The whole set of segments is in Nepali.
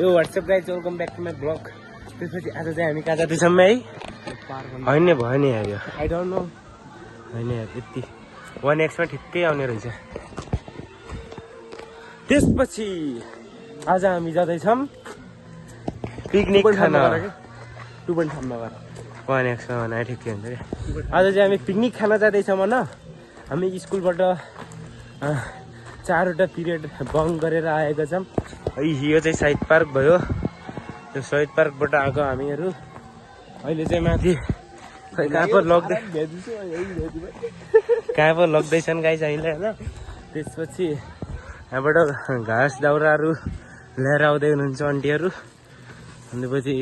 यो what's up guys welcome back to my blog. त्यसपछि आज चाहिँ हामी कहाँ जाँदैछौँ है? होइन भयो नि यो आई डोन्ट नो होइन यति 1x मा ठिक्कै आउने रहेछ। त्यसपछि आज हामी जाँदैछौँ पिकनिक खान 1x मा भने ठिकै हुन्छ क्या। आज चाहिँ हामी पिकनिक खान जाँदैछौँ होइन। हामी स्कुलबाट 4वटा पिरियड बङ्क गरेर आएका छौँ। यो चाहिँ शहीद पार्क भयो। त्यो शहीद पार्कबाट आएको हामीहरू अहिले चाहिँ माथि कहाँ पो लग्दैछन् गाइस अहिले होइन। त्यसपछि यहाँबाट घाँस दाउराहरू ल्याएर आउँदै हुनुहुन्छ आन्टीहरू। अनि पछि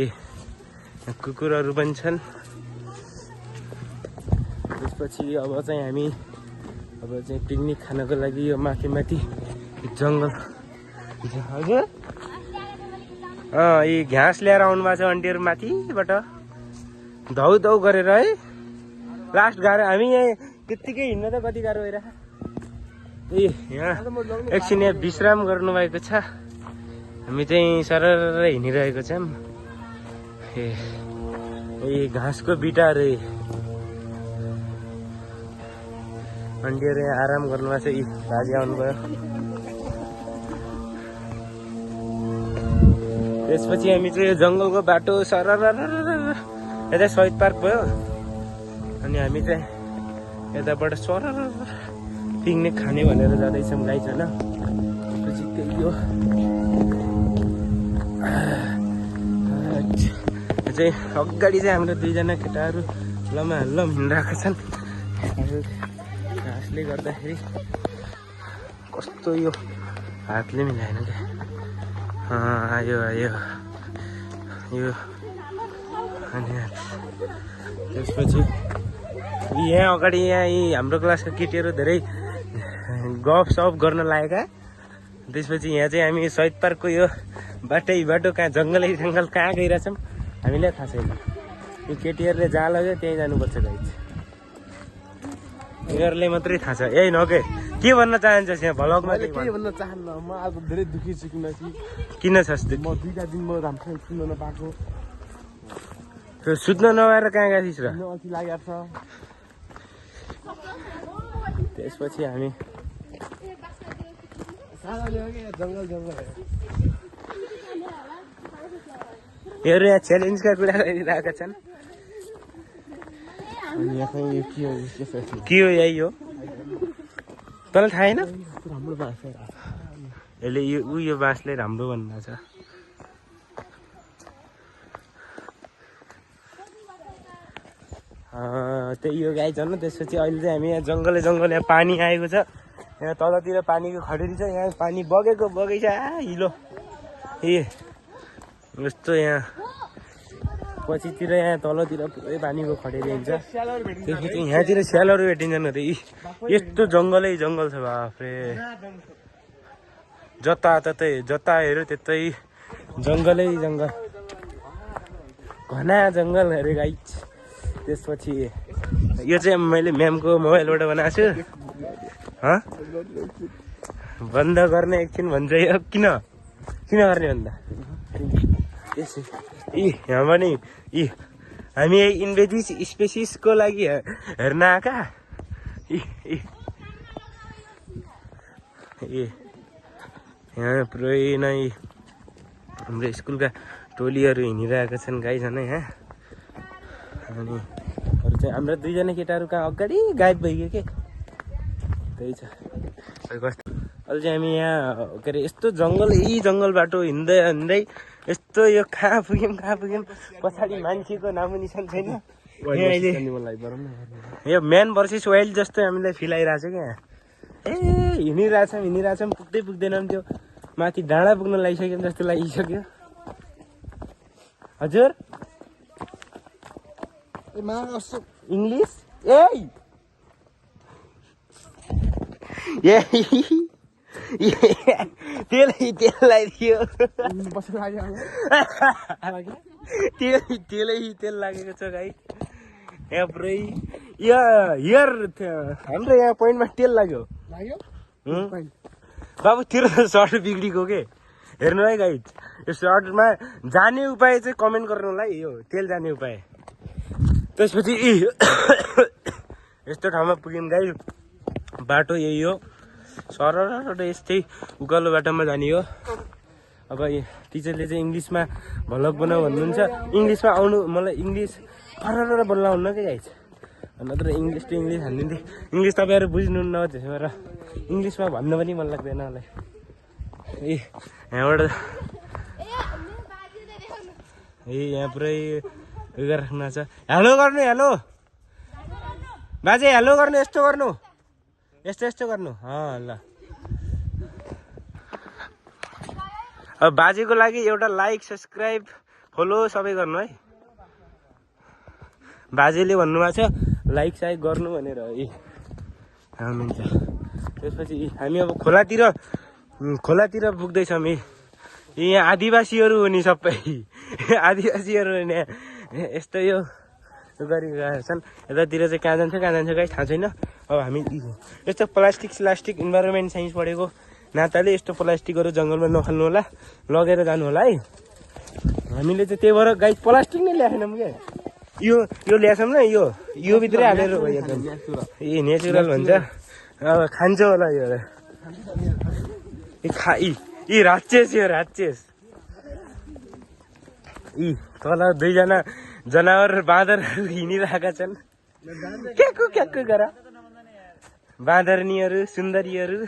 कुकुरहरू पनि छन्। त्यसपछि अब चाहिँ हामी पिकनिक खानको लागि यो माथि जङ्गल हजुर यी घाँस ल्याएर आउनु भएको छ आन्टीहरू माथिबाट धौ गरेर है। लास्ट गाह्रो हामी यहाँ त्यत्तिकै हिँड्न त कति गाह्रो भइरहेको। यहाँ एकछिन यहाँ विश्राम गर्नुभएको छ। हामी चाहिँ सरर हिँडिरहेको छौँ। ए घाँसको बिटाहरू आन्टीहरू यहाँ आराम गर्नुभएको छ। यी बाजे आउनुभयो। त्यसपछि हामी चाहिँ यो जङ्गलको बाटो सरर यता शहीद पार्क भयो। अनि हामी चाहिँ यताबाट सरर पिकनिक खाने भनेर जाँदैछौँ गाइस होइन। त्यसपछि त्यही हो चाहिँ अगाडि चाहिँ हाम्रो 2जना केटाहरू लमाहल्लम हिँडिरहेका छन्। घाँसले गर्दाखेरि कस्तो यो हातले मिलाएन क्या। आयो यो अनि त्यसपछि यहाँ अगाडि यहाँ यी हाम्रो क्लासका केटीहरू धेरै गफसफ गर्न लागेका। त्यसपछि यहाँ चाहिँ हामी शहीद पार्कको यो बाटो कहाँ जङ्गल कहाँ गइरहेछौँ हामीलाई थाहा छैन। यो केटीहरूले जहाँ लग्यो त्यहीँ जानुपर्छ गाइस। यिनीहरूले मात्रै थाहा छ। यही नके के भन्न चाहन्छस् यहाँ भ्लगमा? के भन्न चाहन्न म आज धेरै दुखी छु। किन छस् म 2टा दिन म राम्रोसँग सुत्न नपाएको। सुत्न नपाएर कहाँ गएको थिइस् र? अल्छी लागेको छ। त्यसपछि हामी योहरू यहाँ च्यालेन्जका कुरा गरिरहेका छन्। के हो यही हो तँलाई थाहा छैन? यसले यो बाँसले राम्रो भन्नु छ। त्यही हो गाइस होइन। त्यसपछि अहिले चाहिँ हामी यहाँ जङ्गल यहाँ पानी आएको छ। यहाँ तलतिर पानीको खडेरी छ। यहाँ पानी बगेको छ हिलो यस्तो। यहाँ पछितिर यहाँ तलतिर पुरै पानीको खडेरी हुन्छ। त्यसपछि यहाँतिर स्यालहरू भेटिन्छन् अरे। यस्तो जङ्गल छ बाफ्रे। जता हेऱ्यो त्यतै जङ्गल घना जङ्गल अरे गाइस। त्यसपछि यो चाहिँ मैले म्यामको मोबाइलबाट बनाएको छु। बन्द गर्ने एकछिन भन्छ यो। किन गर्ने भन्दा यहाँ पनि हामी इन्भेजिस स्पेसिसको लागि हेर्न आएका। यहाँ पुरै नै हाम्रो स्कुलका टोलीहरू हिँडिरहेका छन् गाइस होइन यहाँ। अनि अरू चाहिँ हाम्रो 2जना केटाहरू कहाँ अगाडि गायब भइगयो के त्यही छ। अहिले चाहिँ हामी यहाँ के अरे यस्तो जङ्गल बाटो हिँड्दै यस्तो यो कहाँ पुग्यौँ पछाडि मान्छेको नामो निशान छैन। यो म्यान भर्सेस वाइल्ड जस्तो हामीलाई फिल आइरहेछ क्या। हिँडिरहेछौँ पुग्दैनौँ। त्यो माथि डाँडा पुग्न लागिसक्यौँ जस्तो लागिसक्यो। हजुर इङ्ग्लिस तेललाई थियो। तेल लागेको छ गाई। यहाँ पुरै हाम्रो यहाँ पोइन्टमा तेल लाग्यो। बाबु तेरो सर्ट बिग्रीको के हेर्नु है गाइज यो सर्टमा जाने उपाय चाहिँ कमेन्ट गर्नुलाई यो तेल जाने उपाय त्यसपछि यस्तो ठाउँमा पुग्यौँ गाइज बाटो यही हो सरर यस्तै उकालो बाटोमा जाने हो अब टिचरले चाहिँ इङ्ग्लिसमा भ्लग बनाऊ भन्नुहुन्छ इङ्ग्लिसमा आउनु मलाई इङ्ग्लिस फरर बोल्न हुन्न कि गाइज नत्र इङ्ग्लिस टु इङ्ग्लिस हानिदिन्थेँ इङ्ग्लिस तपाईँहरू बुझ्नुहुन्न त्यसो भएर इङ्ग्लिसमा भन्नु पनि मन लाग्दैन मलाई यहाँबाट यहाँ पुरै उयो गरेर राख्नु छ हेलो गर्नु हेलो बाजे हेलो गर्नु यस्तो गर्नु यस्तो गर्नु ल अब बाजेको लागि एउटा लाइक सब्सक्राइब फलो सबै गर्नु है बाजेले भन्नुभएको छ लाइक साइक गर्नु भनेर हुन्छ त्यसपछि हामी अब खोलातिर पुग्दैछौँ यहाँ आदिवासीहरू हो नि सबै आदिवासीहरू नि यस्तो यो गरिरहेका छन् यतातिर चाहिँ कहाँ जान्छ गाइस थाहा छैन अब हामी यस्तो प्लास्टिक इन्भाइरोमेन्ट साइन्स पढेको नाताले यस्तो प्लास्टिकहरू जङ्गलमा नफाल्नु होला लगेर जानु होला है हामीले चाहिँ त्यही भएर गाइस प्लास्टिक नै ल्याएनौँ क्या यो ल्याएछौँ न यो भित्रै हालेर नेचुरल भन्छ अब खान्छ होला यो राक्षस यो राक्षस तल दुईजना जनावर बाँदरहरू हिँडिरहेका छन् क्याक्कु गर बाँदरनीहरू सुन्दरीहरू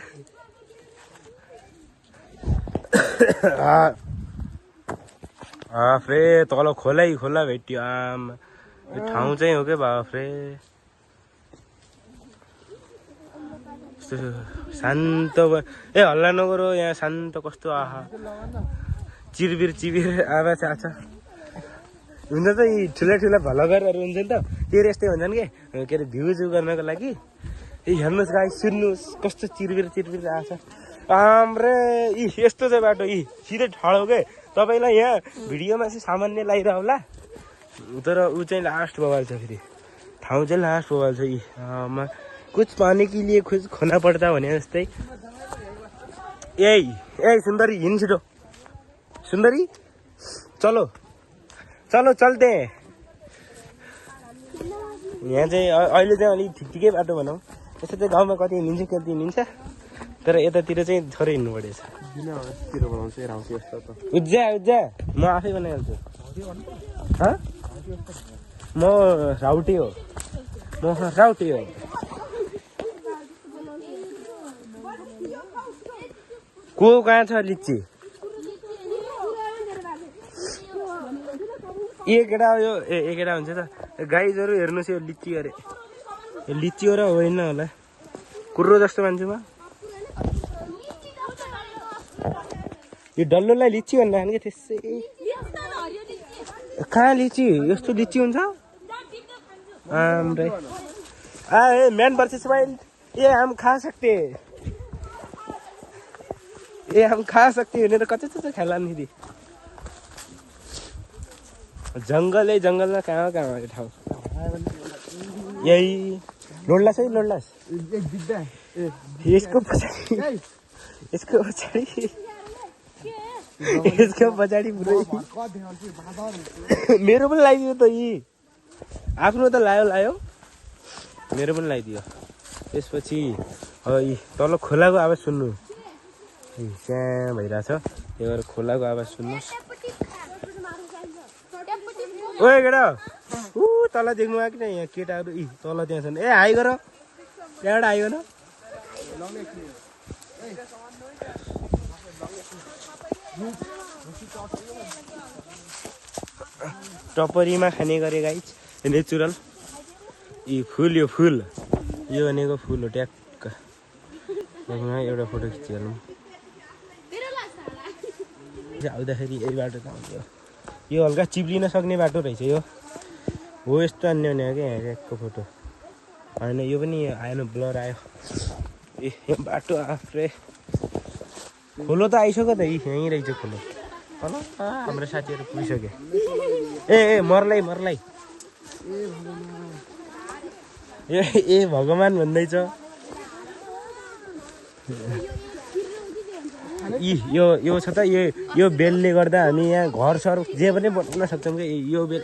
बाफ्रे तल खोला भेट्यो आमा यो ठाउँ चाहिँ हो क्या बाफ्रे शान्त ए हल्ला नगरो यहाँ शान्त कस्तो आहा चिरबिर आवाज आछ हुन्छ त यी ठुला भ्लगरहरू हुन्छ नि त तेरो यस्तै हुन्छन् के अरे भ्युज गर्नको लागि हेर्नुहोस् गाई सुन्नुहोस् कस्तो चिरबिर आछ आम्रे यस्तो चाहिँ बाटो सिधै ठाडो के तपाईँलाई यहाँ भिडियोमा चाहिँ सामान्य लगाइरह होला तर ऊ चाहिँ लास्ट बवाल छ फेरि ठाउँ चाहिँ लास्ट बवाल छ कुछ पानी के लिए खुद खोना पड्दा भने जस्तै ए सुन्दरी हिँड छिटो सुन्दरी चलो चल्ते यहाँ चाहिँ अहिले चाहिँ अलिक ठिकै बाटो भनौँ यस्तो चाहिँ गाउँमा कति हिँड्छ तर यतातिर चाहिँ थोरै हिँड्नु परेछ उज्जा म आफै बनाइहाल्छु म राउटे हो को कहाँ छ लिच्ची केटा यो केटा हुन्छ त गाइजहरू हेर्नुहोस् यो लिच्ची अरे यो लिच्ची हो र होइन होला कुर्रो जस्तो मान्छेमा यो डल्लोलाई लिच्ची भन्दा कि त्यसै कहाँ लिच्ची यस्तो लिच्ची हुन्छ मैन वर्सेस वाइल्ड हम खा सकते भनेर कति खेला नि दि जङ्गलमा कहाँ यो ठाउँ यही लोड्लास यसको पछाडि पुरै मेरो पनि लगाइदियो त आफ्नो त लायो मेरो पनि लगाइदियो त्यसपछि तल खोलाको आवाज सुन्नु त्यहाँ भइरहेछ त्यही भएर खोलाको आवाज सुन्नुहोस् ओए केटा तल देख्नु आएको कि यहाँ केटाहरू तल त्यहाँ छन् हाई गर त्यहाँबाट हाई गर टपरीमा खाने गरे गाइस नेचुरल फुल यो भनेको फुल हो ट्याक्क एउटा फोटो खिचिहालौँ आउँदाखेरि यही बाटो त आउँथ्यो यो हल्का चिप्लिन सक्ने बाटो रहेछ यो हो यस्तो अन्य क्या यहाँ ट्याक्कको फोटो होइन यो पनि आएन ब्लर आयो यो बाटो आफ्रे खोलो त आइसक्यो त यहीँ रहेछ खोलो हाम्रो साथीहरू पुगिसक्यो ए मर्लाई ए भगवान् भन्दैछ यो छ त यो बेलले गर्दा हामी यहाँ घर सर जे पनि बनाउन सक्छौँ कि यो बेल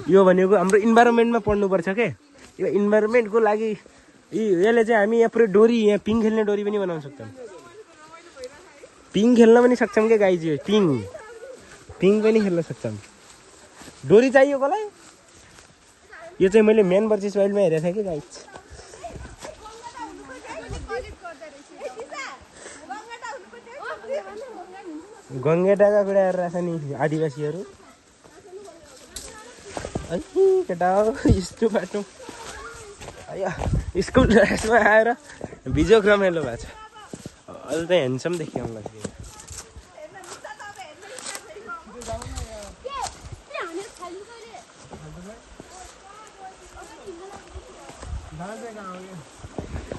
यो भनेको हाम्रो इन्भाइरोमेन्टमा पढ्नुपर्छ के यो इन्भाइरोमेन्टको लागि यसले चाहिँ हामी यहाँ पुरै डोरी यहाँ पिङ खेल्ने डोरी पनि बनाउन सक्छौँ पिङ खेल्न पनि सक्छौँ क्या गाइज यो पिङ पनि खेल्न सक्छौँ डोरी चाहियो कसलाई यो चाहिँ मैले म्यान भर्सेस वाइल्डमा हेरेको थिएँ कि गाइज गङ्गेटाका कुरा हेरेर नि आदिवासीहरू केटा यस्तो बाटो स्कुल ड्रेसमा आएर बिजोग रमाइलो भएको छ अहिले त ह्यान्डसम देखियो मलाई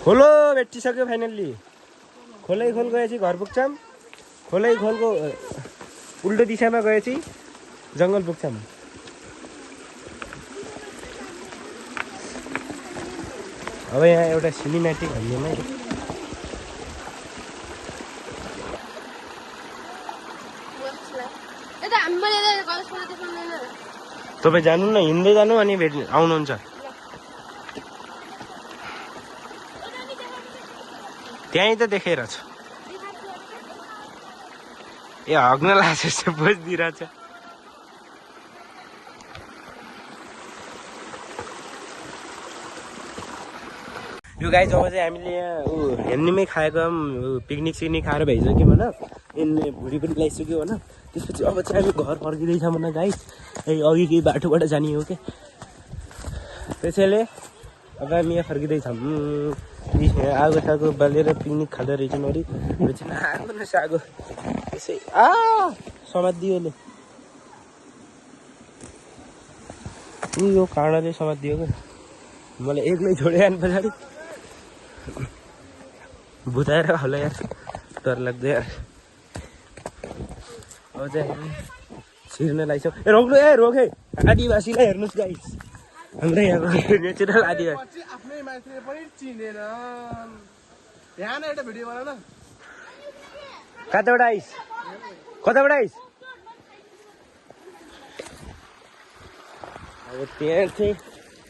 खोलो भेटिसक्यो फाइनल्ली खोलै खोल गएपछि घर पुग्छौँ खोलै खोलको उल्टो दिशामा गएपछि जङ्गल पुग्छौँ अब यहाँ एउटा सिनेमेटिक भन्नेमा तपाईँ जानु न हिँड्दै जानु अनि भेट्नु आउनुहुन्छ त्यहीँ त देखेर छ ए हग्न लाग्छ जस्तो बजिदिरहेछ यो गाई जब चाहिँ हामीले यहाँ हेर्नेमै खाएको पिकनिक सिकनिक खाएर भइसक्यो भन यिनले भुँडी पनि लगाइसक्यो भन त्यसपछि अब चाहिँ हामी घर फर्किँदैछ भन गाई अघि केही बाटोबाट जाने हो क्या त्यसैले अब हामी यहाँ फर्किँदैछौँ आगो सागो बालेर पिकनिक खाँदो रहेछौँ अरे आगो न सागो त्यसै समात्दियो यसले यो काँडाले समात्दियो क्या मलाई एक्लै छोड्यो अनि पछाडि भुताएर होला यार डर लाग्दै यार अब चाहिँ हामी छिर्न लागिसक्यो रोक्नु रोके आदिवासीलाई हेर्नुहोस् गाइस हाम्रो यहाँको नेचुरल आदिवासी आफ्नै मान्छेले पनि चिनेन यहाँ न एउटा भिडियो बनाउन कताबाट आइस अब त्यहाँ चाहिँ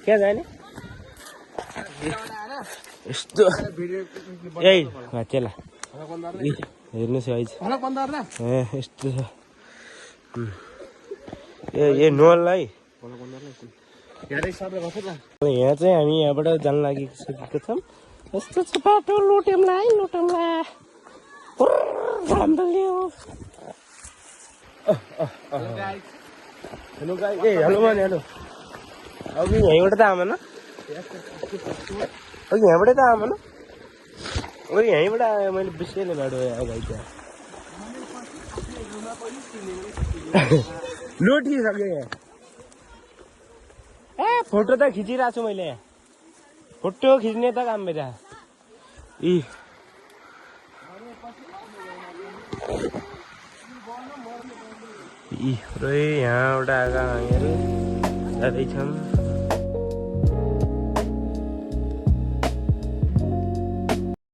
क्या जाने यस्तो यही चेला हेर्नुहोस् है यस्तो छ ए नोल है यहाँ चाहिँ हामी यहाँबाट जान लागिसकेको छौँ यस्तो छ बाटो लुट्यौँला है लुट्यौँला हेलो गाई ए हेलो भने हेलो अघि यहीँबाट त आमा न अघि यहाँबाट त आमा न अघि यहीँबाट आयो मैले बिर्सेले बाटो अगाडि त्यहाँ लुटिसक्यो यहाँ ए फोटो त खिचिरहेको छु मैले यहाँ फोटो खिच्ने त काम बेटा यहाँबाट आएको हामीहरू जाँदैछौँ